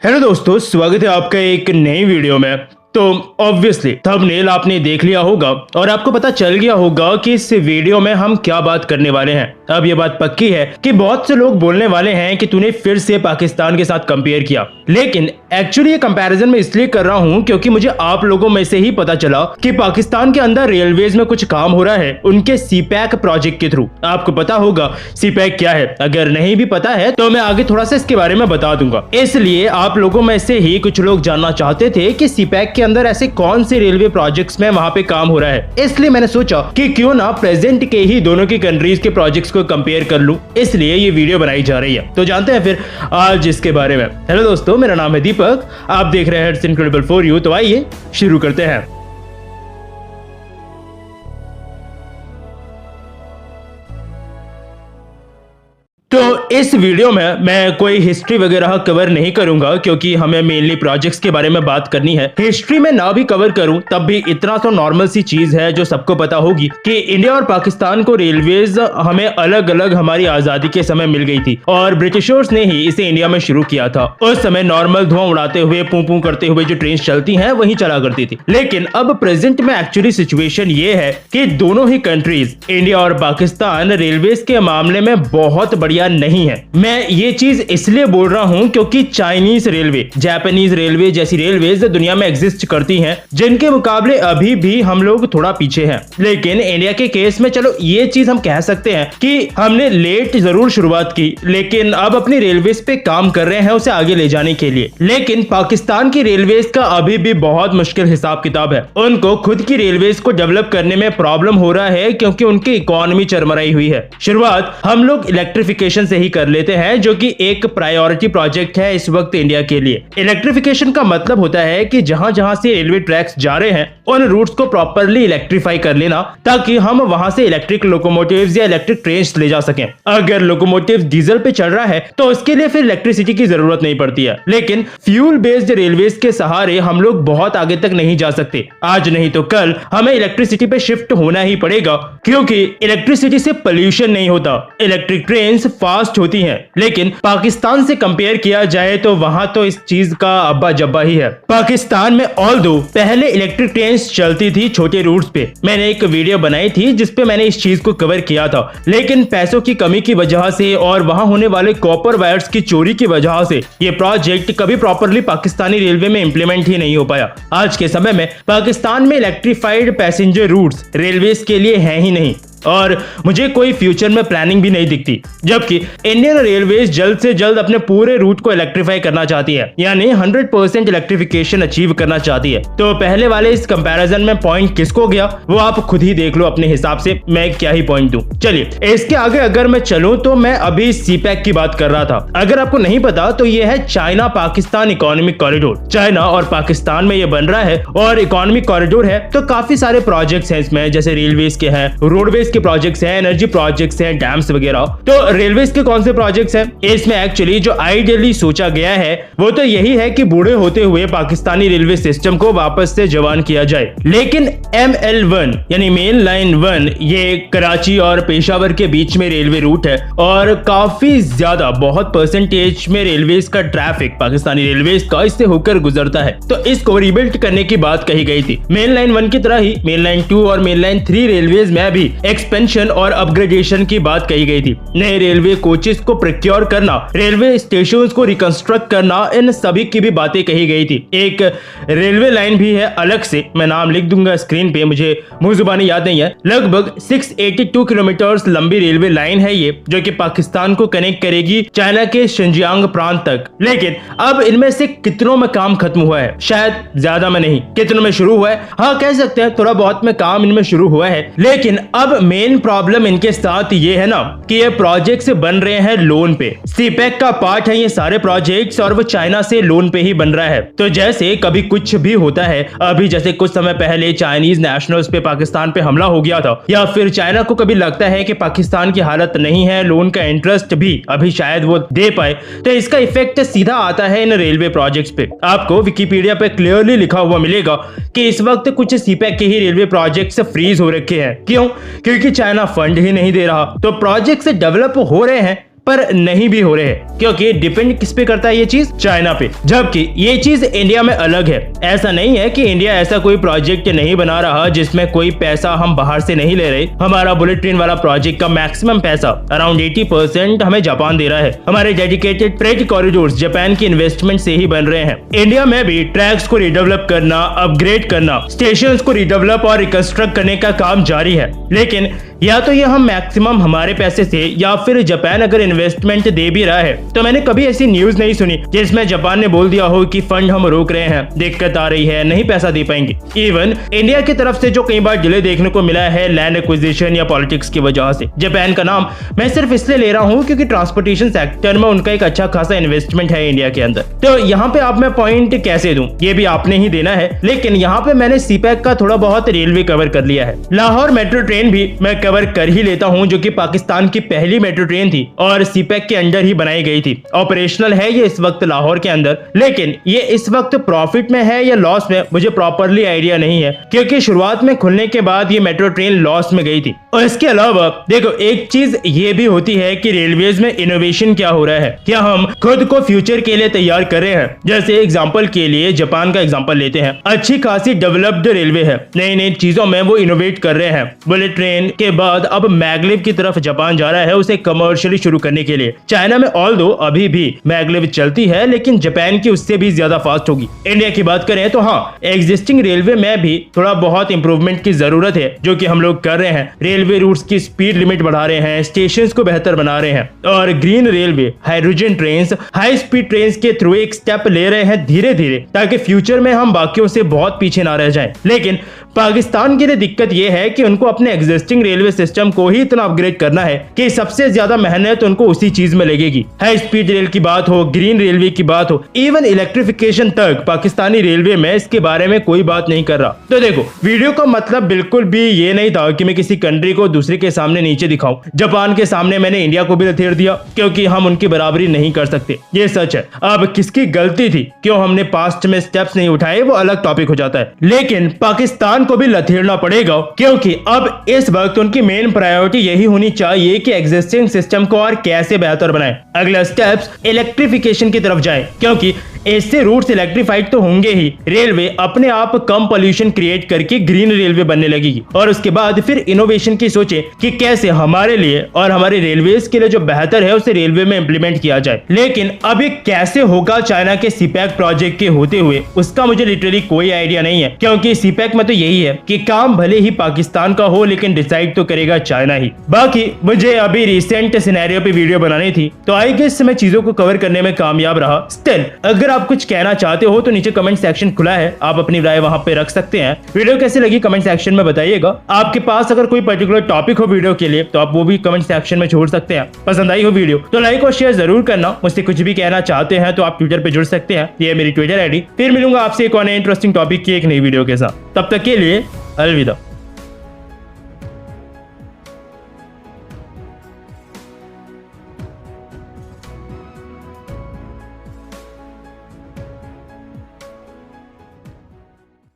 Hello दोस्तों, स्वागत है आपका एक नई वीडियो में। तो ऑब्वियसली थंबनेल आपने देख लिया होगा और आपको पता चल गया होगा कि इस वीडियो में हम क्या बात करने वाले हैं। अब ये बात पक्की है कि बहुत से लोग बोलने वाले हैं कि तूने फिर से पाकिस्तान के साथ कंपेयर किया, लेकिन एक्चुअली ये कंपैरिजन मैं इसलिए कर रहा हूं क्योंकि मुझे आप लोगों में से ही पता चला कि पाकिस्तान के अंदर रेलवेज में कुछ काम हो रहा है उनके सीपैक प्रोजेक्ट के थ्रू। आपको पता होगा सीपैक क्या है, अगर नहीं भी पता है तो मैं आगे थोड़ा सा इसके बारे में बता दूंगा। इसलिए आप लोगों में से ही कुछ लोग जानना चाहते थे कि सीपैक के अंदर ऐसे कौन से रेलवे प्रोजेक्ट्स में वहां पे काम हो रहा है, इसलिए मैंने सोचा कि क्यों ना प्रेजेंट के ही दोनों की कंट्रीज के प्रोजेक्ट्स को कंपेयर कर लूं, इसलिए ये वीडियो बनाई जा रही है। तो जानते हैं फिर आज इसके बारे में। हेलो दोस्तों, मेरा नाम है दीपक, आप देख रहे हैं इट्स इनक्रेडिबल फॉर यू। तो आइए शुरू करते हैं। तो इस वीडियो में मैं कोई हिस्ट्री वगैरह कवर नहीं करूंगा क्योंकि हमें मेनली प्रोजेक्ट्स के बारे में बात करनी है। हिस्ट्री में ना भी कवर करूं तब भी इतना तो नॉर्मल सी चीज है जो सबको पता होगी कि इंडिया और पाकिस्तान को रेलवेज हमें अलग अलग हमारी आजादी के समय मिल गई थी और ब्रिटिशर्स ने ही इसे इंडिया में शुरू किया था। उस समय नॉर्मल धुआं उड़ाते हुए पू पू करते हुए जो ट्रेन चलती हैं वही चला करती थी, लेकिन अब प्रेजेंट में एक्चुअली सिचुएशन ये है कि दोनों ही कंट्रीज इंडिया और पाकिस्तान रेलवेज के मामले में बहुत बढ़िया नहीं है। मैं ये चीज इसलिए बोल रहा हूं क्योंकि चाइनीज रेलवे, जापानीज रेलवे जैसी रेलवेज दुनिया में एग्जिस्ट करती हैं जिनके मुकाबले अभी भी हम लोग थोड़ा पीछे हैं। लेकिन इंडिया के केस में चलो ये चीज हम कह सकते हैं कि हमने लेट जरूर शुरुआत की, लेकिन अब अपनी रेलवेज पे काम कर रहे हैं उसे आगे ले जाने के लिए। लेकिन पाकिस्तान की रेलवेज का अभी भी बहुत मुश्किल हिसाब किताब है। उनको खुद की रेलवेज को डेवलप करने में प्रॉब्लम हो रहा है क्योंकि उनकी इकोनॉमी चरमराई हुई है। शुरुआत हम लोग इलेक्ट्रिफिकेशन से ही कर लेते हैं जो कि एक प्रायोरिटी प्रोजेक्ट है इस वक्त इंडिया के लिए। इलेक्ट्रिफिकेशन का मतलब होता है कि जहां जहां से रेलवे ट्रैक्स जा रहे हैं उन रूट्स को प्रॉपर्ली इलेक्ट्रीफाई कर लेना ताकि हम वहां से इलेक्ट्रिक लोकोमोटिव्स या इलेक्ट्रिक ट्रेन्स ले जा सकें। अगर लोकोमोटिव डीजल पे चल रहा है तो उसके लिए फिर इलेक्ट्रिसिटी की जरूरत नहीं पड़ती है, लेकिन फ्यूल बेस्ड रेलवेज के सहारे हम लोग बहुत आगे तक नहीं जा सकते। आज नहीं तो कल हमें इलेक्ट्रिसिटी पे शिफ्ट होना ही पड़ेगा क्योंकि इलेक्ट्रिसिटी से पोल्यूशन नहीं होता, इलेक्ट्रिक ट्रेन्स फास्ट होती हैं। लेकिन पाकिस्तान से कंपेयर किया जाए तो वहां तो इस चीज का अब्बा जब्बा ही है। पाकिस्तान में ऑल्दो पहले इलेक्ट्रिक ट्रेन्स चलती थी छोटे रूट्स पे, मैंने एक वीडियो बनाई थी जिसपे मैंने इस चीज को कवर किया था, लेकिन पैसों की कमी की वजह से और वहां होने वाले कॉपर वायर्स की चोरी की वजह से ये प्रोजेक्ट कभी प्रॉपर्ली पाकिस्तानी रेलवे में इंप्लीमेंट ही नहीं हो पाया। आज के समय में पाकिस्तान में इलेक्ट्रीफाइड पैसेंजर रूट्स रेलवेज के लिए हैं ही नहीं और मुझे कोई फ्यूचर में प्लानिंग भी नहीं दिखती, जबकि इंडियन रेलवेज जल्द से जल्द अपने पूरे रूट को इलेक्ट्रीफाई करना चाहती है, यानी 100% इलेक्ट्रिफिकेशन अचीव करना चाहती है। तो पहले वाले इस कंपैरिजन में पॉइंट किसको गया वो आप खुद ही देख लो अपने हिसाब से, मैं क्या ही पॉइंट दूं। चलिए इसके आगे अगर मैं चलूं तो मैं अभी सीपैक की बात कर रहा था। अगर आपको नहीं पता तो ये है China Pakistan economic corridor. China और पाकिस्तान में ये बन रहा है और इकोनॉमिक कॉरिडोर है तो काफी सारे प्रोजेक्ट्स हैं इसमें, जैसे रेलवेज के हैं, रोडवेज के प्रोजेक्ट्स हैं, एनर्जी प्रोजेक्ट्स हैं, डैम्स वगैरह। तो रेलवेज के कौन से प्रोजेक्ट्स हैं? इसमें एक्चुअली जो आइडियली सोचा गया है वो तो यही है कि बूढ़े होते हुए पाकिस्तानी रेलवे सिस्टम को वापस से जवान किया जाए। लेकिन ML1 यानी मेन लाइन 1 ये कराची और पेशावर के बीच में रेलवे रूट है और काफी ज्यादा बहुत परसेंटेज में रेलवेज का ट्रैफिक पाकिस्तानी रेलवेज का इससे होकर गुजरता है, तो इसको रिबिल्ड करने की बात कही गई थी। मेन लाइन 1 की तरह ही मेन लाइन 2 और मेन लाइन 3 रेलवेज में भी एक्सपेंशन और अपग्रेडेशन की बात कही गई थी। नए रेलवे कोचेस को प्रोक्योर करना, रेलवे स्टेशंस को रिकंस्ट्रक्ट करना, इन सभी की भी बातें कही गई थी। एक रेलवे लाइन भी है अलग से, मैं नाम लिख दूंगा स्क्रीन पे, मुझे मुंह जुबानी याद नहीं है। लगभग 682 किलोमीटर लंबी रेलवे लाइन है ये, जो कि पाकिस्तान को कनेक्ट करेगी चाइना के शिनजियांग प्रांत तक। लेकिन अब इनमें से कितनों में काम खत्म हुआ है? शायद ज्यादा में नहीं, कितनों में शुरू हुआ है? हाँ कह सकते हैं थोड़ा बहुत में काम इनमें शुरू हुआ है, लेकिन अब मेन प्रॉब्लम इनके साथ ये है ना कि ये प्रोजेक्ट्स बन रहे हैं लोन पे। सीपैक का पार्ट है ये सारे प्रोजेक्ट्स और वो चाइना से लोन पे ही बन रहा है। तो जैसे कभी कुछ भी होता है, अभी जैसे कुछ समय पहले चाइनीज नेशनल्स पे पाकिस्तान पे हमला हो गया था, या फिर चाइना को कभी लगता है कि पाकिस्तान की हालत नहीं है, लोन का इंटरेस्ट भी अभी शायद वो दे पाए, तो इसका इफेक्ट सीधा आता है इन रेलवे प्रोजेक्ट्स पे। आपको विकिपीडिया पे क्लियरली लिखा हुआ मिलेगा कि इस वक्त कुछ सीपैक के ही रेलवे प्रोजेक्ट्स फ्रीज हो रखे हैं। क्यों? क्योंकि चाइना फंड ही नहीं दे रहा। तो प्रोजेक्ट्स डेवलप हो रहे हैं पर नहीं भी हो रहे हैं, क्योंकि डिपेंड किस पे करता है ये चीज? चाइना पे। जबकि ये चीज इंडिया में अलग है। ऐसा नहीं है कि इंडिया ऐसा कोई प्रोजेक्ट नहीं बना रहा जिसमें कोई पैसा हम बाहर से नहीं ले रहे। हमारा बुलेट ट्रेन वाला प्रोजेक्ट का मैक्सिमम पैसा अराउंड 80% हमें जापान दे रहा है। हमारे डेडिकेटेड फ्रेट कॉरिडोर्स जापान की इन्वेस्टमेंट से ही बन रहे हैं। इंडिया में भी ट्रैक्स को रिडेवलप करना, अपग्रेड करना, स्टेशंस को रिडेवलप और रिकंस्ट्रक्ट करने का काम जारी है। लेकिन या तो ये हम मैक्सिमम हमारे पैसे से, या फिर जापान अगर इन्वेस्टमेंट दे भी रहा है तो मैंने कभी ऐसी न्यूज नहीं सुनी जिसमें जापान ने बोल दिया हो कि फंड हम रोक रहे हैं, दिक्कत आ रही है, नहीं पैसा दे पाएंगे। इवन इंडिया की तरफ से जो कई बार डिले देखने को मिला है लैंड एक्विजिशन या पॉलिटिक्स की वजह से। जापान का नाम मैं सिर्फ इसलिए ले रहा हूँ क्योंकि ट्रांसपोर्टेशन सेक्टर में उनका एक अच्छा खासा इन्वेस्टमेंट है इंडिया के अंदर। तो यहाँ पे आप मैं पॉइंट कैसे दूं, ये भी आपने ही देना है। लेकिन यहाँ पे मैंने सीपैक का थोड़ा बहुत रेलवे कवर कर लिया है। लाहौर मेट्रो ट्रेन भी मैं कवर कर ही लेता हूँ, जो कि पाकिस्तान की पहली मेट्रो ट्रेन थी और सीपैक के अंडर ही बनाई गई थी। ऑपरेशनल है ये इस वक्त लाहौर के अंदर, लेकिन ये इस वक्त प्रॉफिट में है या लॉस में मुझे प्रॉपरली आइडिया नहीं है, क्योंकि शुरुआत में खुलने के बाद ये मेट्रो ट्रेन लॉस में गई थी। और इसके अलावा देखो एक चीज ये भी होती है कि रेलवेज में इनोवेशन क्या हो रहा है, क्या हम खुद को फ्यूचर के लिए तैयार कर रहे हैं। जैसे एग्जांपल के लिए जापान का एग्जांपल लेते हैं, अच्छी खासी डेवलप्ड रेलवे है, नई नई चीजों में वो इनोवेट कर रहे हैं। बुलेट ट्रेन के बाद अब मैगलेव की तरफ जापान जा रहा है उसे कमर्शियली शुरू करने के लिए। चाइना में ऑल्दो अभी भी मैगलेव चलती है, लेकिन जापान की उससे भी ज्यादा फास्ट होगी। इंडिया की बात करें तो हाँ, एग्जिस्टिंग रेलवे में भी थोड़ा बहुत इंप्रूवमेंट की जरूरत है, जो कि हम लोग कर रहे हैं। रेलवे रूट्स की स्पीड लिमिट बढ़ा रहे हैं, स्टेशंस को बेहतर बना रहे हैं, और green railway, hydrogen trains, high speed trains के थ्रू एक स्टेप ले रहे हैं धीरे धीरे, ताकि फ्यूचर में हम बाकियों से बहुत पीछे ना रह जाएं। लेकिन पाकिस्तान के लिए दिक्कत यह है कि उनको अपने एग्जिस्टिंग रेलवे सिस्टम को ही इतना अपग्रेड करना है कि सबसे ज्यादा मेहनत उनको उसी चीज में लगेगी। हाई स्पीड रेल की बात हो, ग्रीन रेलवे की बात हो, इवन इलेक्ट्रिफिकेशन तक पाकिस्तानी रेलवे में इसके बारे में कोई बात नहीं कर रहा। तो देखो वीडियो का मतलब बिल्कुल भी ये नहीं था कि मैं किसी कंट्री को दूसरे के सामने नीचे दिखाऊं। जापान के सामने मैंने इंडिया को भी लथेड़ दिया, क्योंकि हम उनकी बराबरी नहीं कर सकते, ये सच है। अब किसकी गलती थी, क्यों हमने पास्ट में स्टेप्स नहीं उठाए, वो अलग टॉपिक हो जाता है। लेकिन पाकिस्तान को भी लथेड़ना पड़ेगा, क्योंकि अब इस वक्त उनकी मेन प्रायोरिटी यही होनी चाहिए कि एग्जिस्टिंग सिस्टम को और कैसे बेहतर बनाएं। अगला स्टेप्स इलेक्ट्रिफिकेशन की तरफ जाएं, क्योंकि इससे रूट्स इलेक्ट्रीफाइड तो होंगे ही, रेलवे अपने आप कम पोल्यूशन क्रिएट करके ग्रीन रेलवे बनने लगेगी। और उसके बाद फिर इनोवेशन की सोचे कि कैसे हमारे लिए और हमारे रेलवेज के लिए जो बेहतर है उसे रेलवे में इंप्लीमेंट किया जाए। लेकिन अब ये कैसे होगा चाइना के सीपैक प्रोजेक्ट के होते हुए, उसका मुझे लिटरली कोई आइडिया नहीं है, क्योंकि सीपैक में तो यही है कि काम भले ही पाकिस्तान का हो, लेकिन डिसाइड तो करेगा चाइना ही। बाकी मुझे अभी रिसेंट सिनेरियो पे वीडियो बनानी थी, तो आई गेस मैं चीजों को कवर करने में कामयाब रहा। स्टिल अगर आप कुछ कहना चाहते हो तो नीचे कमेंट सेक्शन खुला है, आप अपनी राय वहां पे रख सकते हैं। वीडियो कैसी लगी कमेंट सेक्शन में बताइएगा। आपके पास अगर कोई पर्टिकुलर टॉपिक हो वीडियो के लिए तो आप वो भी कमेंट सेक्शन में छोड़ सकते हैं। पसंद आई हो वीडियो तो लाइक और शेयर जरूर करना। मुझसे कुछ भी कहना चाहते हैं तो आप ट्विटर पे जुड़ सकते हैं, ये मेरी ट्विटर आईडी। फिर मिलूंगा आपसे एक और इंटरेस्टिंग टॉपिक की एक नई वीडियो के साथ। तब तक के लिए अलविदा।